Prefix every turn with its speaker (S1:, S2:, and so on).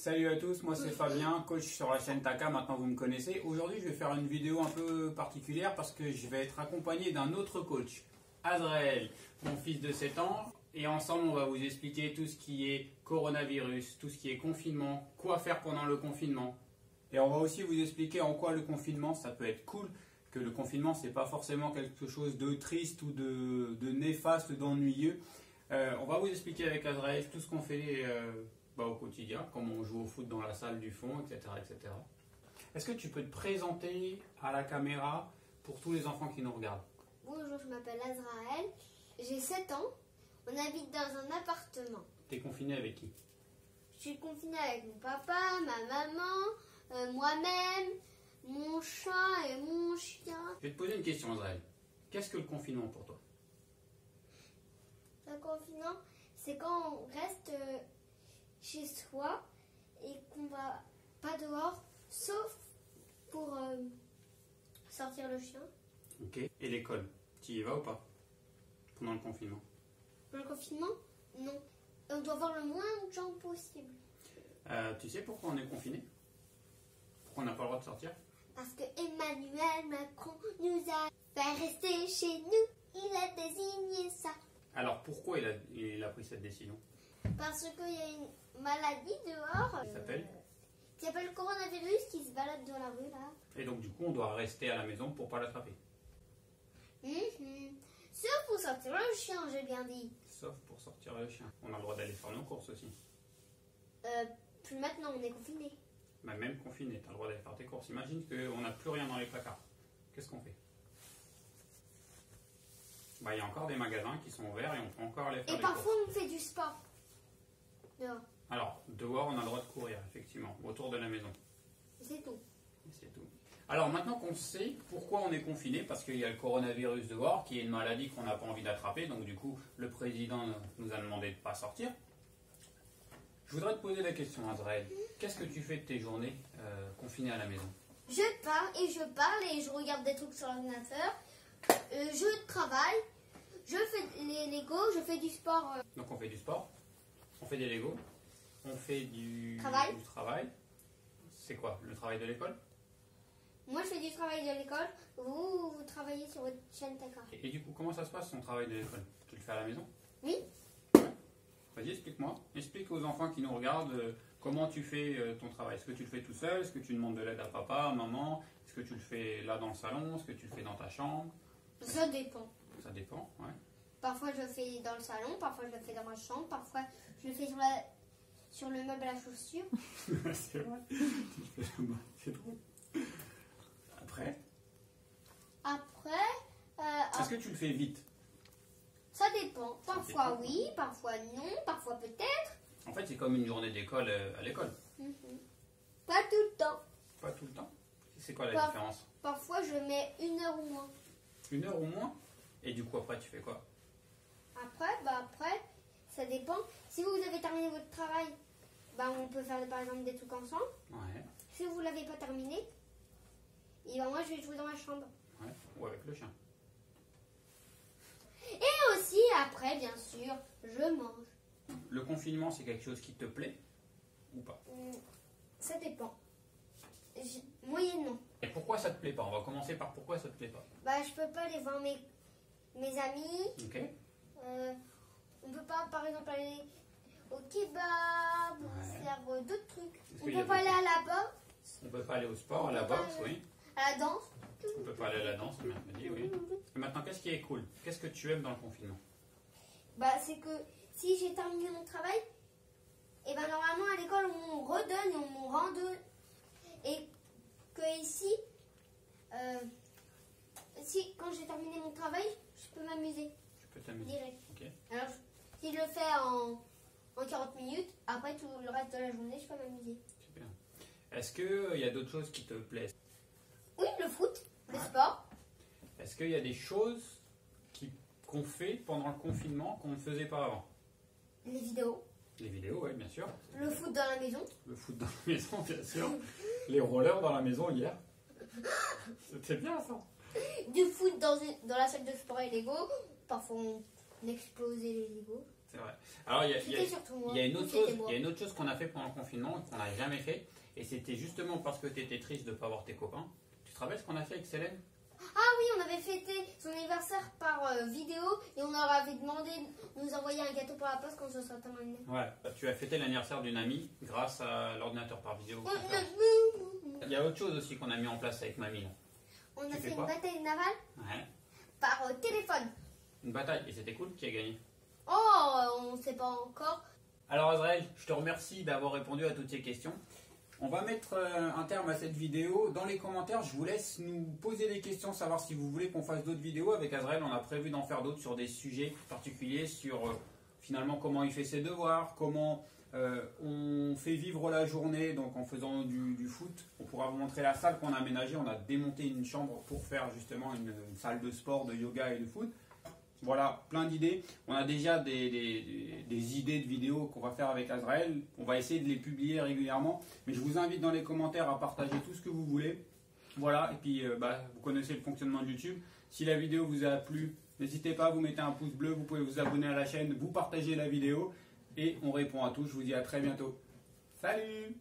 S1: Salut à tous, moi c'est Fabien, coach sur la chaîne Taka, maintenant vous me connaissez. Aujourd'hui je vais faire une vidéo un peu particulière parce que je vais être accompagné d'un autre coach, Azraël, mon fils de 7 ans. Et ensemble on va vous expliquer tout ce qui est coronavirus, tout ce qui est confinement, quoi faire pendant le confinement. Et on va aussi vous expliquer en quoi le confinement ça peut être cool, que le confinement c'est pas forcément quelque chose de triste ou de néfaste, d'ennuyeux. On va vous expliquer avec Azraël tout ce qu'on fait au quotidien, comme on joue au foot dans la salle du fond, etc. etc. Est-ce que tu peux te présenter à la caméra pour tous les enfants qui nous regardent?
S2: Bonjour, je m'appelle Azraël, j'ai 7 ans, on habite dans un appartement.
S1: Tu es confiné avec qui?
S2: Je suis confinée avec mon papa, ma maman, moi-même, mon chat et mon chien.
S1: Je vais te poser une question, Azraël. Qu'est-ce que le confinement pour toi?
S2: Le confinement, c'est quand on reste chez soi et qu'on va pas dehors, sauf pour sortir le chien.
S1: Ok. Et l'école, tu y vas ou pas pendant le confinement?
S2: Pour le confinement, non. On doit voir le moins de gens possible.
S1: Tu sais pourquoi on est confiné? Pourquoi on n'a pas le droit de sortir?
S2: Parce que Emmanuel Macron nous a fait rester chez nous. Il a désigné ça.
S1: Alors pourquoi il a pris cette décision?
S2: Parce qu'il y a une maladie dehors. Qui s'appelle le coronavirus qui se balade dans la rue là.
S1: Et donc du coup on doit rester à la maison pour pas l'attraper.
S2: Sauf pour sortir le chien, j'ai bien dit.
S1: Sauf pour sortir le chien. On a le droit d'aller faire nos courses aussi.
S2: Plus maintenant, on est confiné.
S1: Bah, même confiné, tu as le droit d'aller faire tes courses. Imagine qu'on n'a plus rien dans les placards. Qu'est-ce qu'on fait? Bah, il y a encore des magasins qui sont ouverts et on peut encore aller faire
S2: et
S1: des
S2: parfois
S1: courses.
S2: on fait du sport. Dehors.
S1: Alors, dehors, on a le droit de courir, effectivement, autour de la maison.
S2: C'est tout.
S1: C'est tout. Alors, maintenant qu'on sait pourquoi on est confiné, parce qu'il y a le coronavirus dehors, qui est une maladie qu'on n'a pas envie d'attraper, donc du coup, le président nous a demandé de ne pas sortir. Je voudrais te poser la question, Azraël. Qu'est-ce que tu fais de tes journées confinées à la maison?
S2: Je parle et je regarde des trucs sur l'ordinateur. Je travaille, je fais les Lego, je fais du sport.
S1: Donc on fait du sport, on fait des Lego, on fait du travail. C'est quoi? Le travail de l'école?
S2: Moi je fais du travail de l'école, vous travaillez sur votre chaîne Taka.
S1: Et du coup, comment ça se passe ton travail de l'école? Tu le fais à la maison?
S2: Oui.
S1: Vas-y, explique-moi. Explique aux enfants qui nous regardent comment tu fais ton travail. Est-ce que tu le fais tout seul? Est-ce que tu demandes de l'aide à papa, à maman? Est-ce que tu le fais là dans le salon? Est-ce que tu le fais dans ta chambre?
S2: Ça dépend.
S1: Ça dépend, ouais.
S2: Parfois je le fais dans le salon, parfois je le fais dans ma chambre, parfois je le fais sur le meuble à chaussures.
S1: C'est vrai. C'est drôle. Après? Est-ce que tu le fais vite?
S2: Ça dépend. Parfois oui, parfois non, parfois peut-être.
S1: En fait, c'est comme une journée d'école à l'école.
S2: Pas tout le temps.
S1: Pas tout le temps? C'est quoi la différence?
S2: Parfois je mets 1 heure ou moins.
S1: 1 heure ou moins? Et du coup, après, tu fais quoi?
S2: Après, ça dépend. Si vous avez terminé votre travail, on peut faire par exemple des trucs ensemble.
S1: Ouais.
S2: Si vous ne l'avez pas terminé, et moi je vais jouer dans ma chambre.
S1: Ouais, ou avec le chien.
S2: Et aussi après, bien sûr, je mange.
S1: Le confinement, c'est quelque chose qui te plaît ou pas?
S2: Ça dépend. Moyennement.
S1: Et pourquoi ça te plaît pas? On va commencer par pourquoi ça te plaît pas.
S2: Je peux pas aller voir mes amis.
S1: Ok.
S2: On peut pas, par exemple, aller au kebab ou faire d'autres trucs. On peut pas aller à la boxe.
S1: On peut pas aller au sport, à la boxe, oui.
S2: À la danse.
S1: On peut pas aller à la danse le mercredi, oui. Et maintenant, qu'est-ce qui est cool? Qu'est-ce que tu aimes dans le confinement?
S2: C'est que si j'ai terminé mon travail, et normalement à l'école on redonne et on me rend. Et que ici, si quand j'ai terminé mon travail, je peux m'amuser.
S1: Tu peux t'amuser.
S2: Direct.
S1: Okay.
S2: Alors si je le fais en 40 minutes, après tout le reste de la journée, je peux m'amuser.
S1: Super. Est-ce qu'il y a d'autres choses qui te plaisent?
S2: Oui, le foot, le sport.
S1: Est-ce qu'il y a des choses qu'on fait pendant le confinement qu'on ne faisait pas avant?
S2: Les vidéos.
S1: Les vidéos, oui, bien sûr.
S2: Le foot dans la maison.
S1: Le foot dans la maison, bien sûr. Les rollers dans la maison hier. C'était bien ça.
S2: Du foot dans la salle de sport et Lego. Parfois on explosait les Lego.
S1: C'est vrai. Alors,
S2: C'était surtout moi.
S1: il y a une autre
S2: C'était
S1: chose,
S2: moi.
S1: il y a une autre chose qu'on a fait pendant le confinement et qu'on n'a jamais fait. Et c'était justement parce que tu étais triste de ne pas voir tes copains. Tu te rappelles ce qu'on a fait avec Célène?
S2: Ah oui, on avait fêté son anniversaire par vidéo et on leur avait demandé de nous envoyer un gâteau par la poste quand ce sera terminé.
S1: Ouais. Tu as fêté l'anniversaire d'une amie grâce à l'ordinateur par vidéo. Il y a autre chose aussi qu'on a mis en place avec mamie. Là.
S2: On a
S1: Tu fais
S2: fait une
S1: quoi?
S2: bataille navale
S1: Ouais.
S2: par téléphone.
S1: Une bataille. Et c'était cool. Qui a gagné?
S2: Oh, on ne sait pas encore.
S1: Alors Azraël, je te remercie d'avoir répondu à toutes ces questions. On va mettre un terme à cette vidéo. Dans les commentaires, je vous laisse nous poser des questions, savoir si vous voulez qu'on fasse d'autres vidéos. Avec Azraël, on a prévu d'en faire d'autres sur des sujets particuliers, sur finalement comment il fait ses devoirs, comment on fait vivre la journée, donc en faisant du foot. On pourra vous montrer la salle qu'on a aménagée. On a démonté une chambre pour faire justement une salle de sport, de yoga et de foot. Voilà, plein d'idées. On a déjà des idées de vidéos qu'on va faire avec Azraël. On va essayer de les publier régulièrement. Mais je vous invite dans les commentaires à partager tout ce que vous voulez. Voilà, et puis vous connaissez le fonctionnement de YouTube. Si la vidéo vous a plu, n'hésitez pas, vous mettez un pouce bleu, vous pouvez vous abonner à la chaîne, vous partagez la vidéo. Et on répond à tous. Je vous dis à très bientôt. Salut!